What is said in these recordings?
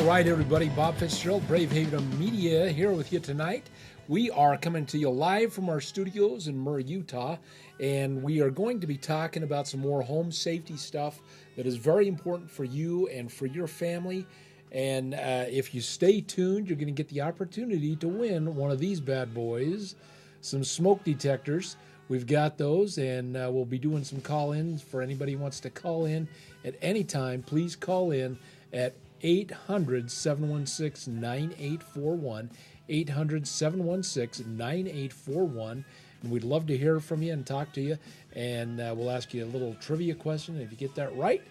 right, everybody. Bob Fitzgerald, Bravehaven Media, here with you tonight. We are coming to you live from our studios in Murray, Utah, and we are going to be talking about some more home safety stuff that is very important for you and for your family. And if you stay tuned, you're going to get the opportunity to win one of these bad boys, some smoke detectors. We've got those, and we'll be doing some call-ins for anybody who wants to call in at any time. Please call in at 800-716-9841, 800-716-9841, and we'd love to hear from you and talk to you, and we'll ask you a little trivia question. If you get that right,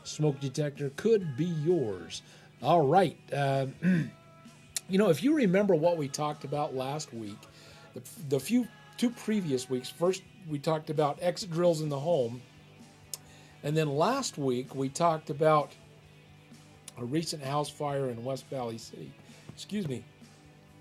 smoke detector could be yours. All right. If you remember what we talked about last week, the two previous weeks, first we talked about exit drills in the home, and then last week we talked about a recent house fire in West Valley City.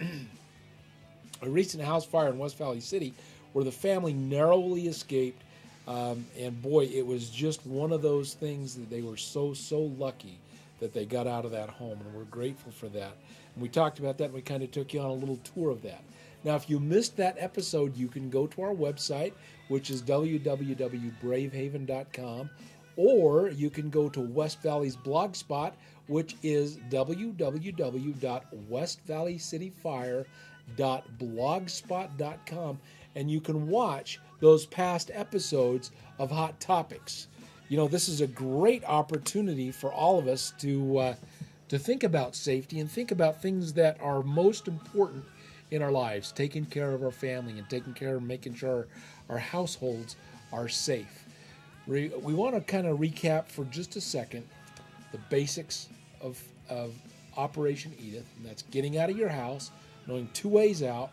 A recent house fire in West Valley City where the family narrowly escaped. And boy, it was just one of those things that they were so lucky that they got out of that home, and we're grateful for that. And we talked about that, and we kind of took you on a little tour of that. Now, if you missed that episode, you can go to our website, which is www.bravehaven.com, or you can go to West Valley's blog spot, which is www.westvalleycityfire.blogspot.com, and you can watch those past episodes of Hot Topics. This is a great opportunity for all of us to think about safety and think about things that are most important in our lives, taking care of our family and taking care of making sure our households are safe. We want to kind of recap for just a second the basics of Operation Edith, and that's getting out of your house, knowing two ways out,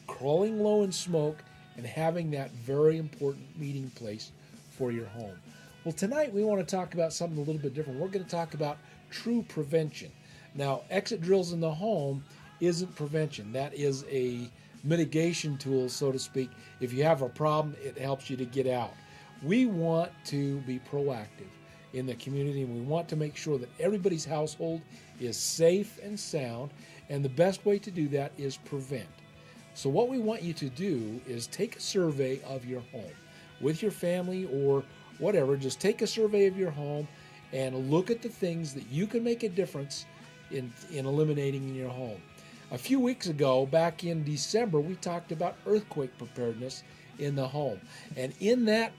crawling low in smoke, and having that very important meeting place for your home. Well, tonight we want to talk about something a little bit different. We're going to talk about true prevention. Now, exit drills in the home isn't prevention. That is a mitigation tool, so to speak. If you have a problem, it helps you to get out. We want to be proactive in the community, and we want to make sure that everybody's household is safe and sound, and the best way to do that is prevent. So what we want you to do is take a survey of your home with your family or whatever. Just take a survey of your home and look at the things that you can make a difference in eliminating in your home. A few weeks ago, back in December, we talked about earthquake preparedness in the home. And in that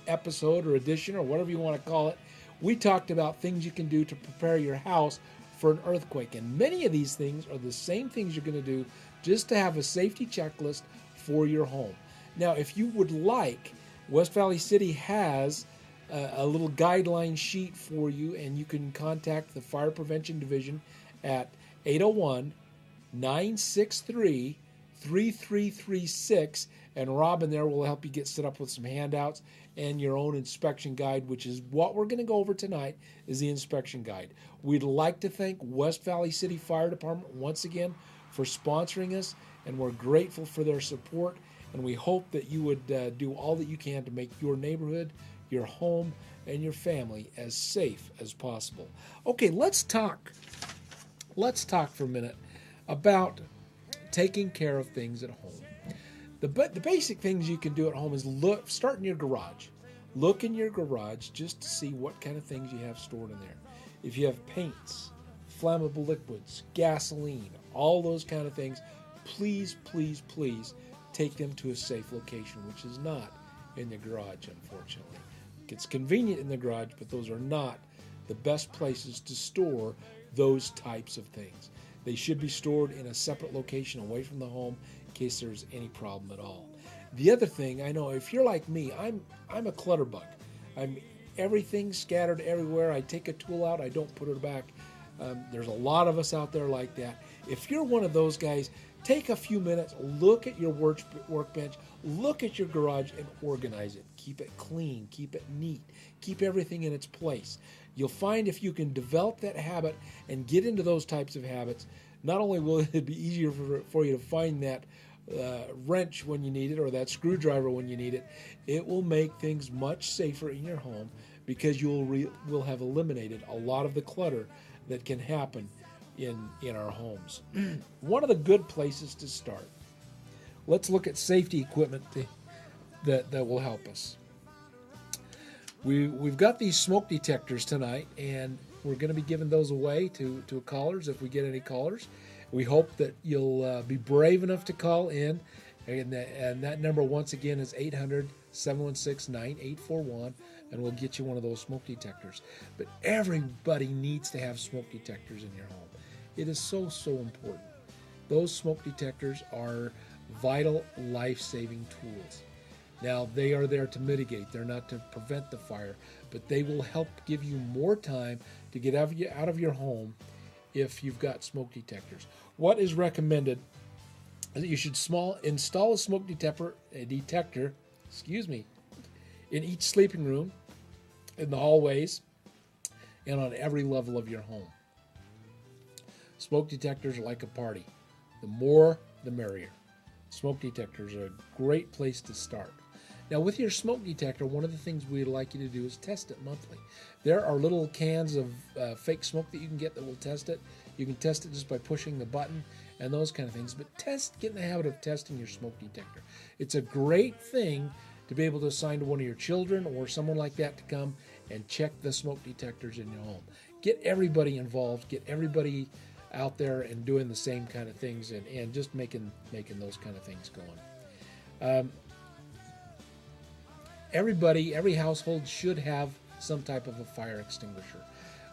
episode or edition or whatever you want to call it, we talked about things you can do to prepare your house for an earthquake. And many of these things are the same things you're going to do just to have a safety checklist for your home. Now, if you would like, West Valley City has a little guideline sheet for you, and you can contact the Fire Prevention Division at 801-963-3336, and Robin there will help you get set up with some handouts and your own inspection guide, which is what we're going to go over tonight, is the inspection guide. We'd like to thank West Valley City Fire Department once again for sponsoring us, and we're grateful for their support, and we hope that you would do all that you can to make your neighborhood, your home, and your family as safe as possible. Okay, let's talk for a minute about taking care of things at home. The basic things you can do at home is start in your garage. Look in your garage just to see what kind of things you have stored in there. If you have paints, flammable liquids, gasoline, all those kind of things, please take them to a safe location, which is not in the garage, unfortunately. It's convenient in the garage, but those are not the best places to store those types of things. They should be stored in a separate location away from the home in case there's any problem at all. The other thing, I know if you're like me, I'm a clutter bug. Everything scattered everywhere. I take a tool out, I don't put it back. There's a lot of us out there like that. If you're one of those guys, take a few minutes, look at your workbench, look at your garage, and organize it. Keep it clean, keep it neat, keep everything in its place. You'll find if you can develop that habit and get into those types of habits, not only will it be easier for you to find that wrench when you need it or that screwdriver when you need it, it will make things much safer in your home because will have eliminated a lot of the clutter that can happen in our homes. One of the good places to start. Let's look at safety equipment that will help us. We've got these smoke detectors tonight, and we're going to be giving those away to callers if we get any callers. We hope that you'll be brave enough to call in, and that number once again is 800-716-9841, and we'll get you one of those smoke detectors. But everybody needs to have smoke detectors in your home. It is so important. Those smoke detectors are vital life-saving tools. Now, they are there to mitigate. They're not to prevent the fire, but they will help give you more time to get out of your home if you've got smoke detectors. What is recommended is that you should install a smoke detector in each sleeping room, in the hallways, and on every level of your home. Smoke detectors are like a party. The more, the merrier. Smoke detectors are a great place to start. Now, with your smoke detector, one of the things we'd like you to do is test it monthly. There are little cans of fake smoke that you can get that will test it. You can test it just by pushing the button and those kind of things. But get in the habit of testing your smoke detector. It's a great thing to be able to assign to one of your children or someone like that to come and check the smoke detectors in your home. Get everybody involved. Get everybody out there and doing the same kind of things and just making those kind of things going. Every household should have some type of a fire extinguisher.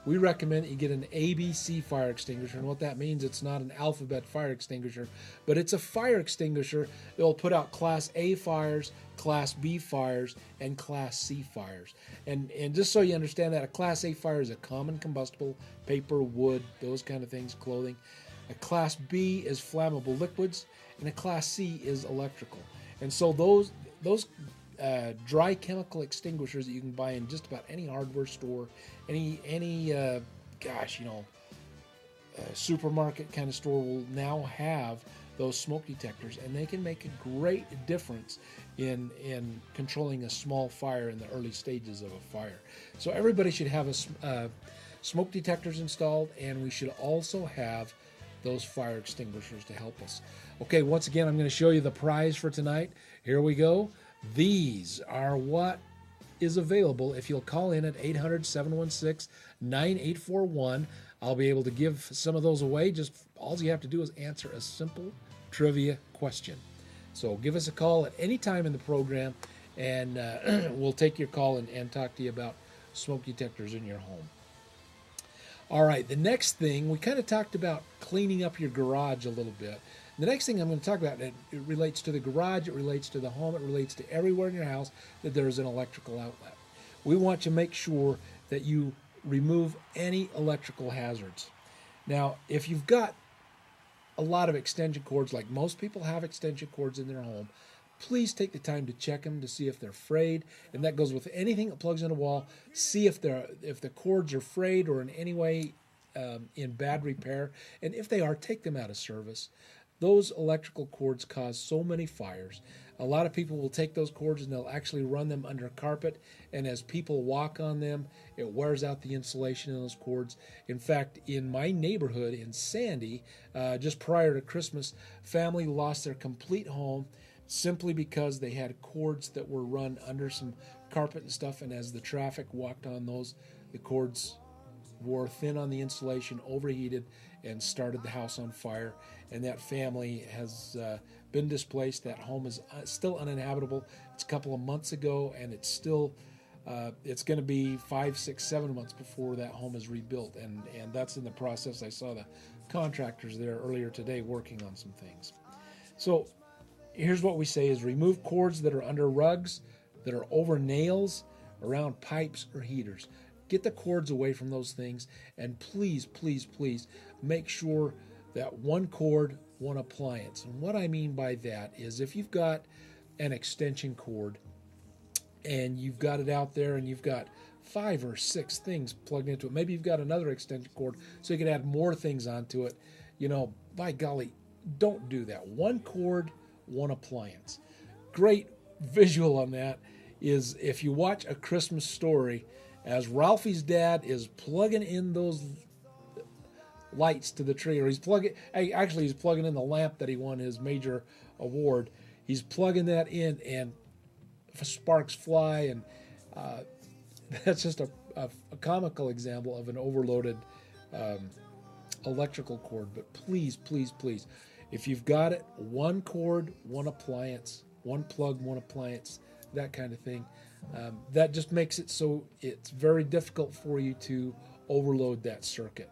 We recommend that you get an ABC fire extinguisher, and what that means, it's not an alphabet fire extinguisher, but it's a fire extinguisher that will put out Class A fires, Class B fires, and Class C fires. And just so you understand that, a Class A fire is a common combustible, paper, wood, those kind of things, clothing. A Class B is flammable liquids, and a Class C is electrical. And so those dry chemical extinguishers that you can buy in just about any hardware store, any supermarket kind of store will now have those smoke detectors, and they can make a great difference in controlling a small fire in the early stages of a fire. So everybody should have smoke detectors installed, and we should also have those fire extinguishers to help us. Okay, once again, I'm going to show you the prize for tonight. Here we go. These are what is available if you'll call in at 800-716-9841. I'll be able to give some of those away. Just all you have to do is answer a simple trivia question. So give us a call at any time in the program, and we'll take your call and talk to you about smoke detectors in your home. All right, the next thing, we kind of talked about cleaning up your garage a little bit. The next thing I'm going to talk about, it relates to the garage, it relates to the home, it relates to everywhere in your house that there is an electrical outlet. We want to make sure that you remove any electrical hazards. Now, if you've got a lot of extension cords, like most people have extension cords in their home, please take the time to check them to see if they're frayed, and that goes with anything that plugs in a wall. See if the cords are frayed or in any way in bad repair, and if they are, take them out of service. Those electrical cords cause so many fires. A lot of people will take those cords and they'll actually run them under carpet, and as people walk on them, it wears out the insulation in those cords. In fact, in my neighborhood in Sandy, just prior to Christmas, family lost their complete home simply because they had cords that were run under some carpet and stuff, and as the traffic walked on those, the cords wore thin on the insulation, overheated, and started the house on fire. And that family has been displaced. That home is still uninhabitable. It's a couple of months ago, and it's still it's going to be 5, 6, 7 months before that home is rebuilt, and that's in the process. I saw the contractors there earlier today working on some things. So here's what we say is remove cords that are under rugs, that are over nails, around pipes or heaters. Get the cords away from those things, and please, please, please make sure that one cord, one appliance. And what I mean by that is if you've got an extension cord and you've got it out there and you've got 5 or 6 things plugged into it, maybe you've got another extension cord so you can add more things onto it, by golly, don't do that. One cord, one appliance. Great visual on that is if you watch A Christmas Story, As Ralphie's dad is plugging in those lights to the tree, or he's plugging in the lamp that he won his major award. He's plugging that in, and sparks fly, and that's just a comical example of an overloaded electrical cord. But please, please, please, if you've got it, one cord, one appliance, one plug, one appliance, that kind of thing. That just makes it so it's very difficult for you to overload that circuit.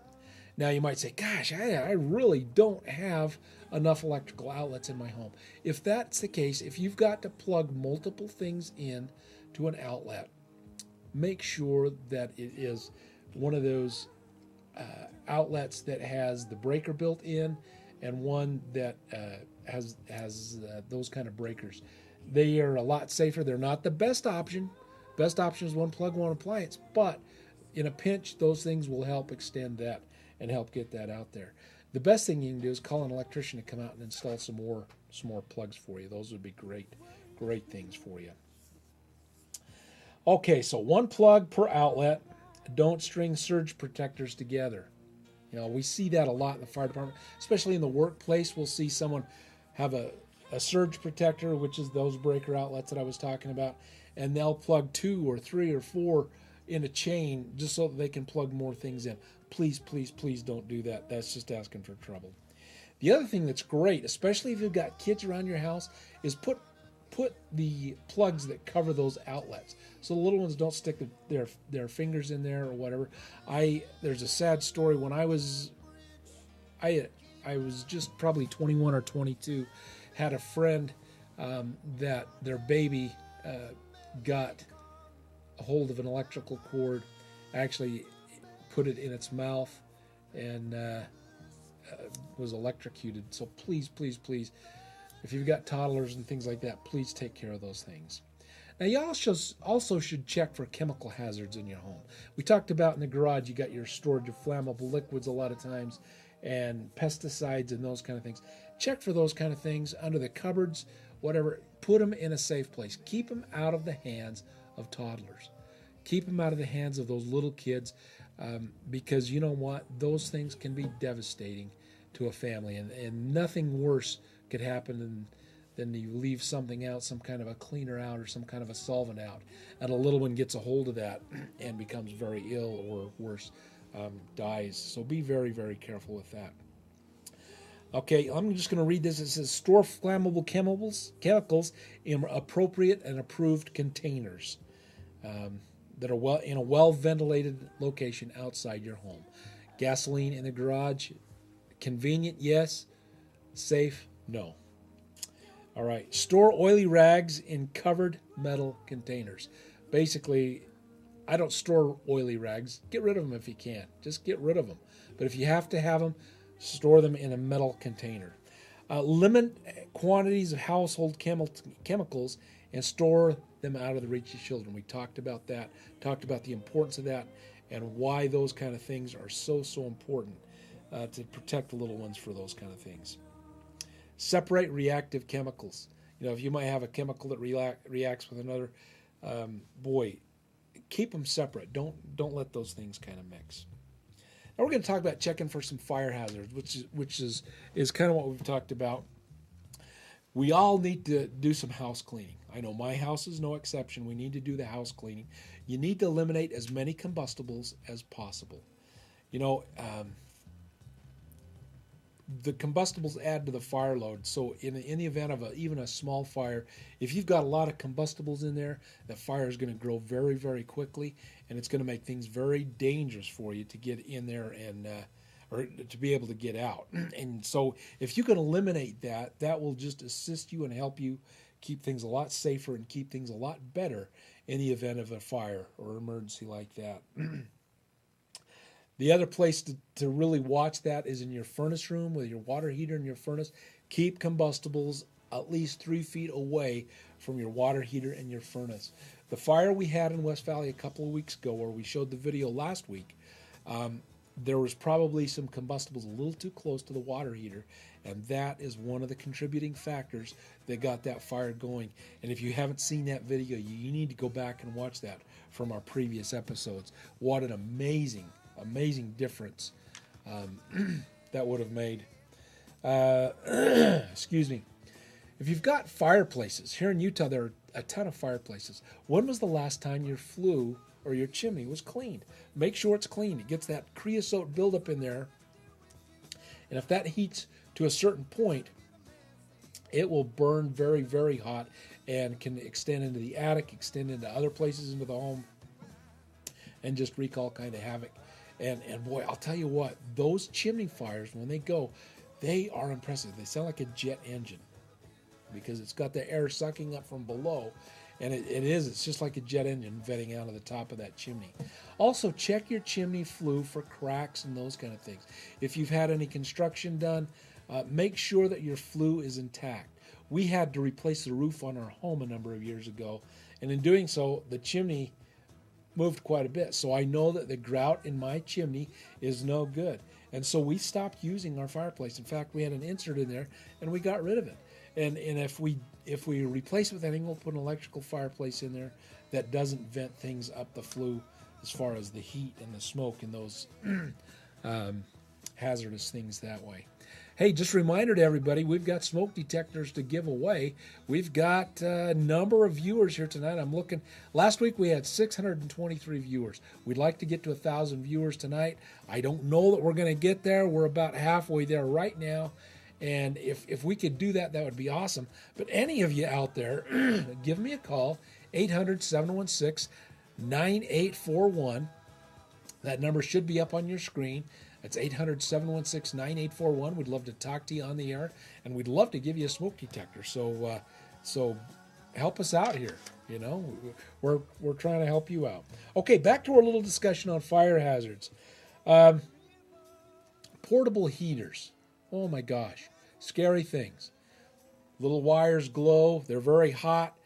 Now you might say, gosh, I really don't have enough electrical outlets in my home. If that's the case, if you've got to plug multiple things in to an outlet, make sure that it is one of those outlets that has the breaker built in, and one that has those kind of breakers. They are a lot safer. They're not the best option. Best option is one plug, one appliance. But in a pinch, those things will help extend that and help get that out there. The best thing you can do is call an electrician to come out and install some more plugs for you. Those would be great things for you. Okay, so one plug per outlet. Don't string surge protectors together. You know, we see that a lot in the fire department, especially in the workplace. We'll see someone have a surge protector, which is those breaker outlets that I was talking about, and they'll plug 2 or 3 or 4 in a chain just so that they can plug more things in. Please, please, please don't do that. That's just asking for trouble. The other thing that's great, especially if you've got kids around your house, is put the plugs that cover those outlets, so the little ones don't stick their fingers in there or whatever. There's a sad story. When I was just probably 21 or 22, had a friend that their baby got a hold of an electrical cord, actually put it in its mouth, and was electrocuted. So please, please, please, if you've got toddlers and things like that, please take care of those things. Now, you also should check for chemical hazards in your home. We talked about in the garage, you got your storage of flammable liquids a lot of times, and pesticides and those kind of things. Check for those kind of things under the cupboards, whatever. Put them in a safe place. Keep them out of the hands of toddlers. Keep them out of the hands of those little kids, because you know what? Those things can be devastating to a family, and nothing worse could happen than you leave something out, some kind of a cleaner out or some kind of a solvent out, and a little one gets a hold of that and becomes very ill, or worse, dies. So be very, very careful with that. Okay, I'm just going to read this. It says, store flammable chemicals in appropriate and approved containers that are in a well-ventilated location outside your home. Gasoline in the garage, convenient, yes. Safe, no. All right, store oily rags in covered metal containers. Basically, I don't store oily rags. Get rid of them if you can. Just get rid of them. But if you have to have them, store them in a metal container. Limit quantities of household chemicals and store them out of the reach of children. We talked about that, talked about the importance of that, and why those kind of things are so important to protect the little ones for those kind of things. Separate reactive chemicals. You know, if you might have a chemical that reacts with another, keep them separate. Don't let those things kind of mix. Now we're going to talk about checking for some fire hazards, which is kind of what we've talked about. We all need to do some house cleaning. I know my house is no exception. We need to do the house cleaning. You need to eliminate as many combustibles as possible. You know, the combustibles add to the fire load. So in the event of even a small fire, if you've got a lot of combustibles in there, that fire is going to grow very, very quickly, and it's going to make things very dangerous for you to get in there and or to be able to get out. And so if you can eliminate that, that will just assist you and help you keep things a lot safer and keep things a lot better in the event of a fire or emergency like that. The other place to really watch that is in your furnace room with your water heater and your furnace. Keep combustibles at least 3 feet away from your water heater and your furnace. The fire we had in West Valley a couple of weeks ago, where we showed the video last week, there was probably some combustibles a little too close to the water heater, and that is one of the contributing factors that got that fire going. And if you haven't seen that video, you need to go back and watch that from our previous episodes. What an amazing, amazing difference that would have made. Excuse me. If you've got fireplaces, here in Utah there are a ton of fireplaces. When was the last time your flue or your chimney was cleaned? Make sure it's clean. It gets that creosote buildup in there. And if that heats to a certain point, it will burn very, very hot and can extend into the attic, extend into other places into the home, and just wreak all kind of havoc. And boy, I'll tell you what, those chimney fires, when they go, they are impressive. They sound like a jet engine because it's got the air sucking up from below. And it's just like a jet engine venting out of the top of that chimney. Also, check your chimney flue for cracks and those kind of things. If you've had any construction done, make sure that your flue is intact. We had to replace the roof on our home a number of years ago, and in doing so, the chimney moved quite a bit. So I know that the grout in my chimney is no good. And so we stopped using our fireplace. In fact, we had an insert in there, and we got rid of it. And if we replace it with anything, we'll put an electrical fireplace in there that doesn't vent things up the flue as far as the heat and the smoke and those hazardous things that way. Hey, just a reminder to everybody, we've got smoke detectors to give away. We've got a number of viewers here tonight. I'm looking. Last week we had 623 viewers. We'd like to get to 1,000 viewers tonight. I don't know that we're going to get there. We're about halfway there right now. And if we could do that, that would be awesome. But any of you out there, give me a call, 800-716-9841. That number should be up on your screen. That's 800-716-9841. We'd love to talk to you on the air, and we'd love to give you a smoke detector. So help us out here. You know, we're trying to help you out. Okay, back to our little discussion on fire hazards. Portable heaters. Oh my gosh, scary things. Little wires glow. They're very hot.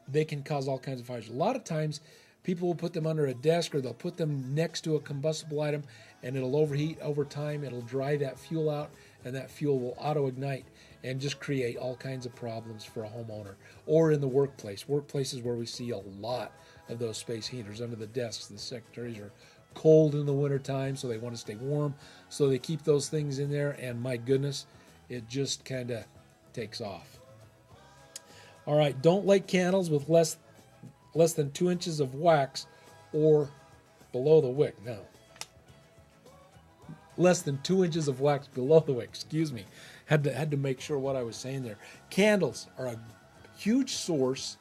They can cause all kinds of fires. A lot of times, people will put them under a desk or they'll put them next to a combustible item, and it'll overheat over time. It'll dry that fuel out, and that fuel will auto-ignite and just create all kinds of problems for a homeowner. Or in the workplace. Workplaces where we see a lot of those space heaters under the desks. The secretaries are cold in the wintertime, so they want to stay warm. So they keep those things in there, and my goodness, it just kind of takes off. All right, don't light candles with less than 2 inches of wax or below the wick. No. Less than 2 inches of wax below the wick. Excuse me. Had to make sure what I was saying there. Candles are a huge source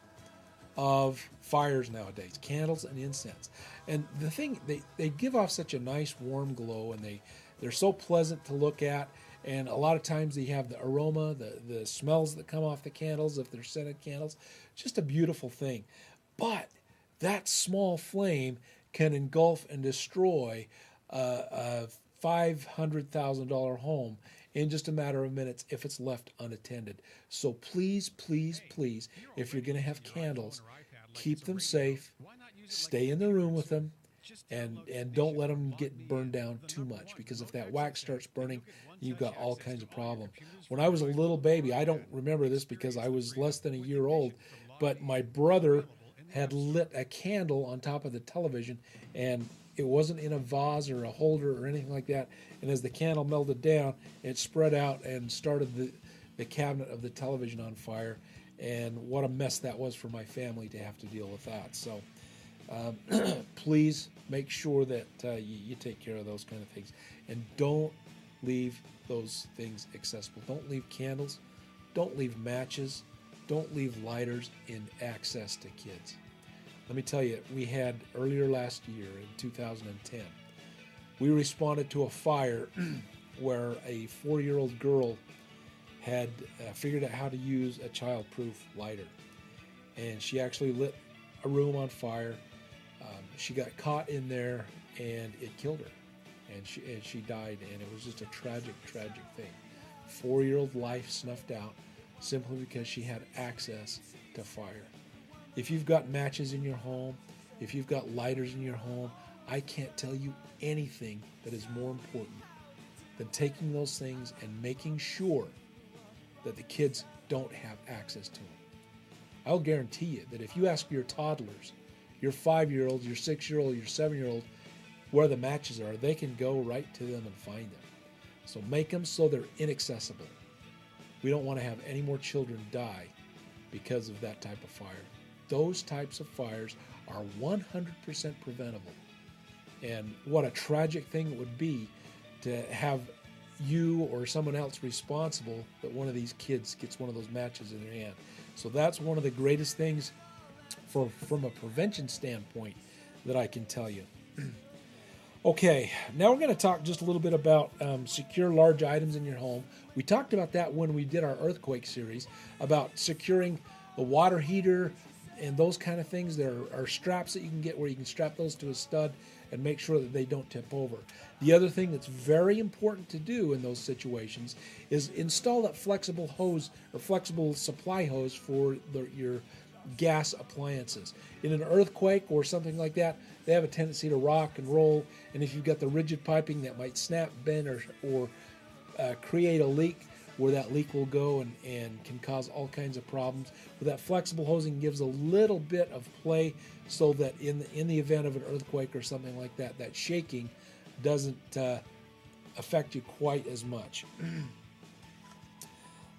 of fires nowadays. Candles and incense. And the thing, they give off such a nice warm glow, and they're so pleasant to look at. And a lot of times they have the aroma, the smells that come off the candles, if they're scented candles. Just a beautiful thing. But that small flame can engulf and destroy a $500,000 home in just a matter of minutes if it's left unattended. So please, please, please, if you're going to have candles, keep them safe, stay in the room with them, and don't let them get burned down too much, because if that wax starts burning, you've got all kinds of problems. When I was a little baby, I don't remember this because I was less than a year old, but my brother had lit a candle on top of the television, and it wasn't in a vase or a holder or anything like that. And as the candle melted down, it spread out and started the cabinet of the television on fire. And what a mess that was for my family to have to deal with that. So please make sure that you take care of those kind of things. And don't leave those things accessible. Don't leave candles. Don't leave matches. Don't leave lighters in access to kids. Let me tell you, we had earlier last year in 2010, we responded to a fire where a 4-year-old girl had figured out how to use a child-proof lighter. And she actually lit a room on fire. She got caught in there, and it killed her. And she died, and it was just a tragic, tragic thing. 4-year-old life snuffed out simply because she had access to fire. If you've got matches in your home, if you've got lighters in your home, I can't tell you anything that is more important than taking those things and making sure that the kids don't have access to them. I'll guarantee you that if you ask your toddlers, your 5-year-olds, your 6-year-old, your 7-year-old, where the matches are, they can go right to them and find them. So make them so they're inaccessible. We don't want to have any more children die because of that type of fire. Those types of fires are 100% preventable. And what a tragic thing it would be to have you or someone else responsible that one of these kids gets one of those matches in their hand. So that's one of the greatest things from a prevention standpoint that I can tell you. Okay, now we're going to talk just a little bit about secure large items in your home. We talked about that when we did our earthquake series, about securing a water heater and those kind of things. There are straps that you can get where you can strap those to a stud and make sure that they don't tip over. The other thing that's very important to do in those situations is install that flexible hose or flexible supply hose for your gas appliances. In an earthquake or something like that, they have a tendency to rock and roll, and if you've got the rigid piping, that might snap, bend, or create a leak where that leak will go and can cause all kinds of problems. But that flexible hosing gives a little bit of play so that in the event of an earthquake or something like that, that shaking doesn't affect you quite as much.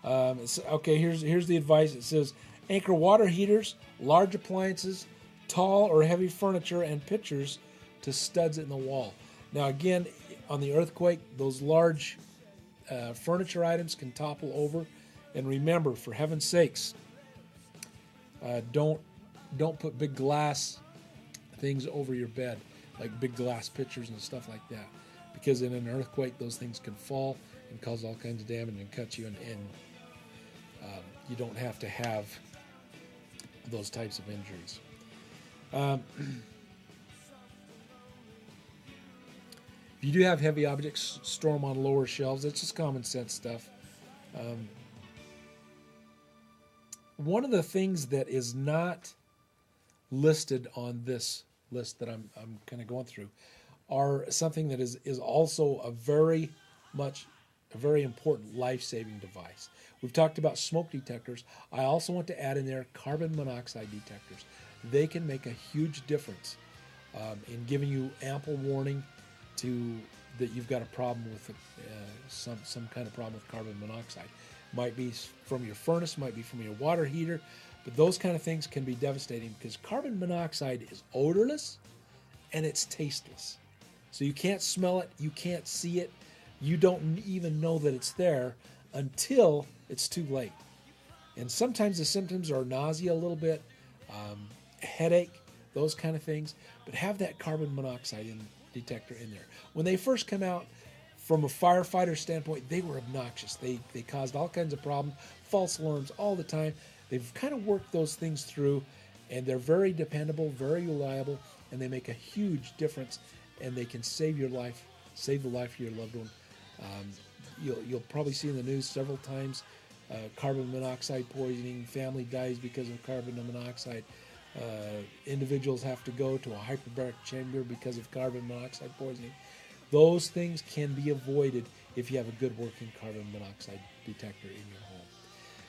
Okay, here's the advice. It says, anchor water heaters, large appliances, tall or heavy furniture, and pitchers to studs in the wall. Now again, on the earthquake, those large furniture items can topple over. And remember, for heaven's sakes, don't put big glass things over your bed, like big glass pitchers and stuff like that, because in an earthquake, those things can fall and cause all kinds of damage and cut you, and you don't have to have those types of injuries. If you do have heavy objects, store them on lower shelves. It's just common sense stuff. One of the things that is not listed on this list that I'm kind of going through are something that is also a very important life-saving device. We've talked about smoke detectors. I also want to add in there carbon monoxide detectors. They can make a huge difference in giving you ample warning that you've got a problem with some kind of problem with carbon monoxide. Might be from your furnace, might be from your water heater, but those kind of things can be devastating because carbon monoxide is odorless and it's tasteless. So you can't smell it, you can't see it, you don't even know that it's there until it's too late. And sometimes the symptoms are nausea a little bit, headache, those kind of things, but have that carbon monoxide detector in there. When they first come out, from a firefighter standpoint, they were obnoxious. They caused all kinds of problems, false alarms all the time. They've kind of worked those things through, and they're very dependable, very reliable, and they make a huge difference, and they can save your life, save the life of your loved one. You'll probably see in the news several times carbon monoxide poisoning, family dies because of carbon monoxide. Individuals have to go to a hyperbaric chamber because of carbon monoxide poisoning. Those things can be avoided if you have a good working carbon monoxide detector in your home.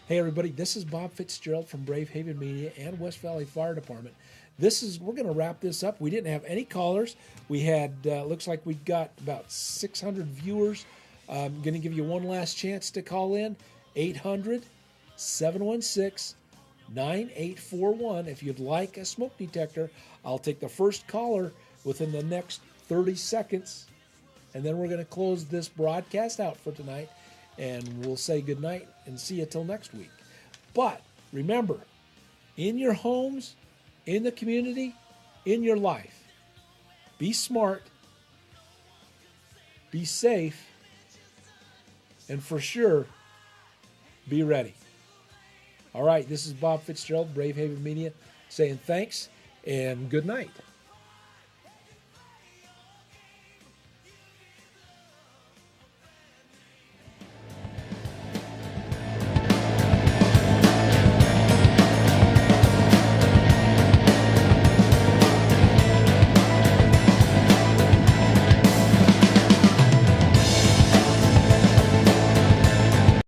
Hey everybody, this is Bob Fitzgerald from BRAVEHAVEN Media and West Valley Fire Department. We're going to wrap this up. We didn't have any callers. We had, looks like we got about 600 viewers. I'm going to give you one last chance to call in, 800-716-9841. If you'd like a smoke detector, I'll take the first caller within the next 30 seconds. And then we're going to close this broadcast out for tonight, and we'll say goodnight and see you till next week. But remember, in your homes, in the community, in your life, be smart, be safe, and for sure, be ready. All right, this is Bob Fitzgerald, BRAVEHAVEN Media, saying thanks and good night.